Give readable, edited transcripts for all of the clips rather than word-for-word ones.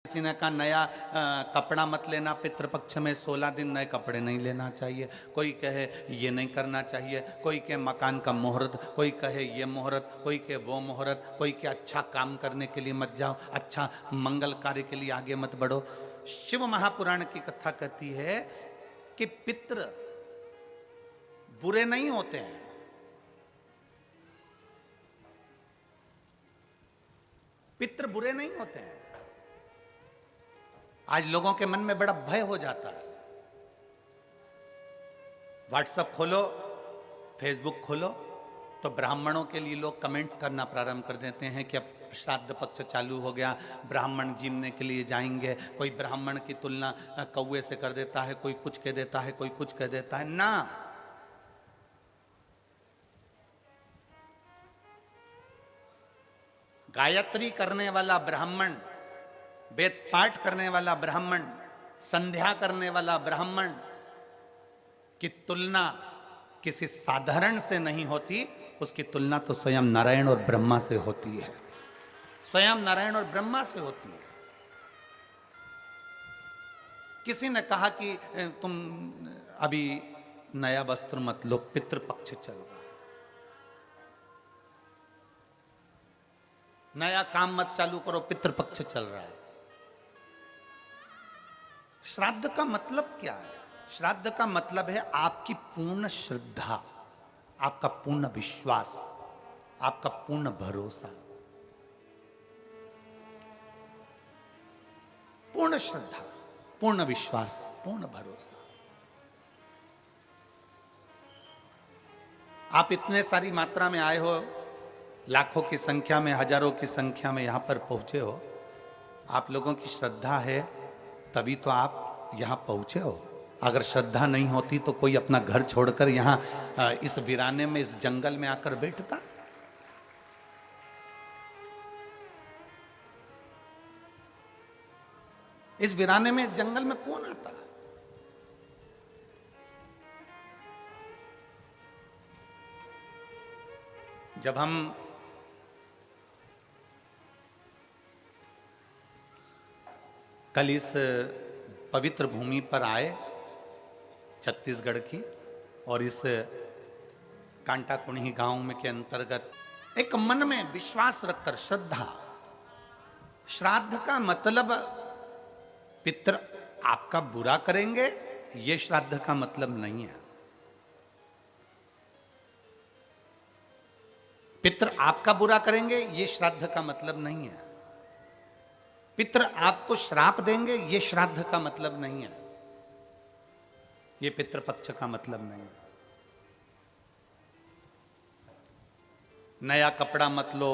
किसी ने कहा नया कपड़ा मत लेना पितृपक्ष में, 16 दिन नए कपड़े नहीं लेना चाहिए। कोई कहे ये नहीं करना चाहिए, कोई कहे मकान का मुहूर्त, कोई कहे ये मुहूर्त, कोई कहे वो मुहूर्त, कोई कहे अच्छा काम करने के लिए मत जाओ, अच्छा मंगल कार्य के लिए आगे मत बढ़ो। शिव महापुराण की कथा कहती है कि पितृ बुरे नहीं होते हैं, पितृ बुरे नहीं होते हैं। आज लोगों के मन में बड़ा भय हो जाता है। व्हाट्सएप खोलो, फेसबुक खोलो तो ब्राह्मणों के लिए लोग कमेंट्स करना प्रारंभ कर देते हैं कि अब श्राद्ध पक्ष चालू हो गया, ब्राह्मण जीमने के लिए जाएंगे। कोई ब्राह्मण की तुलना कौवे से कर देता है, कोई कुछ कह देता है, कोई कुछ कह देता है। ना, गायत्री करने वाला ब्राह्मण, वेद पाठ करने वाला ब्राह्मण, संध्या करने वाला ब्राह्मण की तुलना किसी साधारण से नहीं होती, उसकी तुलना तो स्वयं नारायण और ब्रह्मा से होती है, स्वयं नारायण और ब्रह्मा से होती है। किसी ने कहा कि तुम अभी नया वस्त्र मत लो, पितृपक्ष चल रहा है, नया काम मत चालू करो, पितृपक्ष चल रहा है। श्राद्ध का मतलब क्या है? श्राद्ध का मतलब है आपकी पूर्ण श्रद्धा, आपका पूर्ण विश्वास, आपका पूर्ण भरोसा। पूर्ण श्रद्धा, पूर्ण विश्वास, पूर्ण भरोसा। आप इतने सारी मात्रा में आए हो, लाखों की संख्या में, हजारों की संख्या में यहां पर पहुंचे हो। आप लोगों की श्रद्धा है तभी तो आप यहां पहुंचे हो। अगर श्रद्धा नहीं होती तो कोई अपना घर छोड़कर यहां इस वीराने में, इस जंगल में आकर बैठता? इस वीराने में, इस जंगल में कौन आता? जब हम कल इस पवित्र भूमि पर आए छत्तीसगढ़ की, और इस कांटा कुणी गांव में के अंतर्गत एक मन में विश्वास रखकर, श्रद्धा, श्राद्ध का मतलब पितृ आपका बुरा करेंगे, यह श्राद्ध का मतलब नहीं है। पितृ आपका बुरा करेंगे यह श्राद्ध का मतलब नहीं है। पितृ आपको श्राप देंगे यह श्राद्ध का मतलब नहीं है, यह पितृपक्ष का मतलब नहीं है। नया कपड़ा मत लो,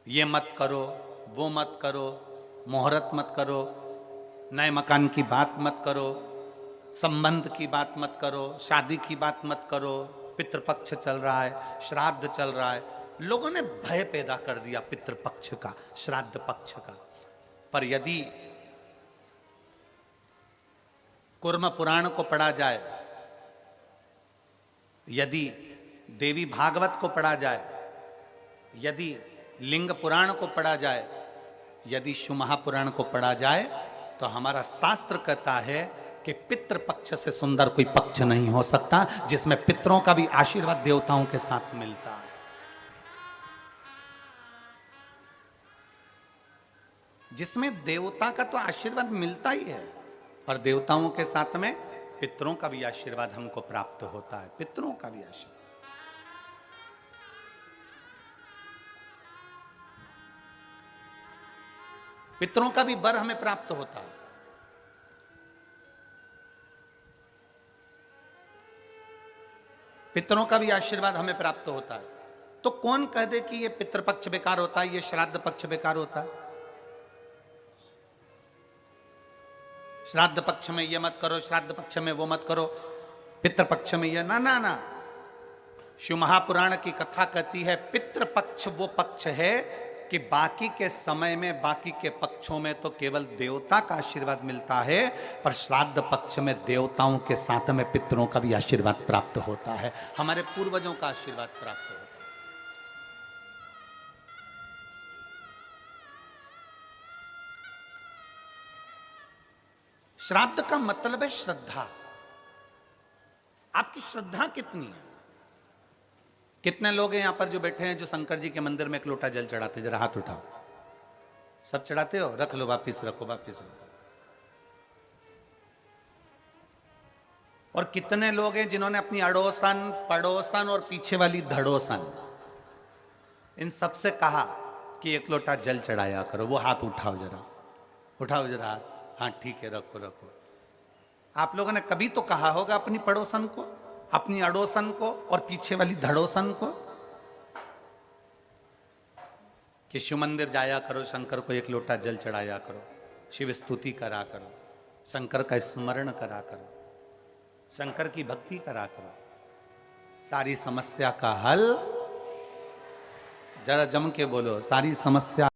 ये मत करो, वो मत करो, मुहूर्त मत करो, नए मकान की बात मत करो, संबंध की बात मत करो, शादी की बात मत करो, पितृपक्ष चल रहा है, श्राद्ध चल रहा है। लोगों ने भय पैदा कर दिया पितृपक्ष का, श्राद्ध पक्ष का। पर यदि कूर्म पुराण को पढ़ा जाए, यदि देवी भागवत को पढ़ा जाए, यदि लिंग पुराण को पढ़ा जाए, यदि शिव महापुराण को पढ़ा जाए, तो हमारा शास्त्र कहता है कि पितृपक्ष से सुंदर कोई पक्ष नहीं हो सकता, जिसमें पितरों का भी आशीर्वाद देवताओं के साथ मिलता है। जिसमें देवता का तो आशीर्वाद मिलता ही है, पर देवताओं के साथ में पितरों का भी आशीर्वाद हमको प्राप्त होता है, पितरों का भी आशीर्वाद। पितरों का भी वर हमें प्राप्त होता है। पितरों का भी आशीर्वाद हमें प्राप्त होता है। तो कौन कह दे कि ये पितृपक्ष बेकार होता है, ये श्राद्ध पक्ष बेकार होता है? श्राद्ध पक्ष में ये मत करो, श्राद्ध पक्ष में वो मत करो, पितृपक्ष में ये ना ना ना। शिव महापुराण की कथा कहती है पितृपक्ष वो पक्ष है कि बाकी के समय में, बाकी के पक्षों में तो केवल देवता का आशीर्वाद मिलता है, पर श्राद्ध पक्ष में देवताओं के साथ में पितरों का भी आशीर्वाद प्राप्त होता है, हमारे पूर्वजों का आशीर्वाद प्राप्त होता है। श्राद्ध का मतलब है श्रद्धा। आपकी श्रद्धा कितनी है? कितने लोग हैं यहां पर जो बैठे हैं जो शंकर जी के मंदिर में एक लोटा जल चढ़ाते? जरा हाथ उठाओ। सब चढ़ाते हो? रख लो, वापिस रखो, वापिस रखो। और कितने लोग हैं जिन्होंने अपनी अड़ोसन, पड़ोसन और पीछे वाली धड़ोसन, इन सबसे कहा कि एक लोटा जल चढ़ाया करो? वो हाथ उठाओ जरा, उठाओ जरा हाथ। हाँ ठीक है, रखो रखो। आप लोगों ने कभी तो कहा होगा अपनी पड़ोसन को, अपनी अड़ोसन को और पीछे वाली धड़ोसन को कि शिव मंदिर जाया करो, शंकर को एक लोटा जल चढ़ाया करो, शिव स्तुति करा करो, शंकर का स्मरण करा करो, शंकर की भक्ति करा करो, सारी समस्या का हल। जरा जम के बोलो, सारी समस्या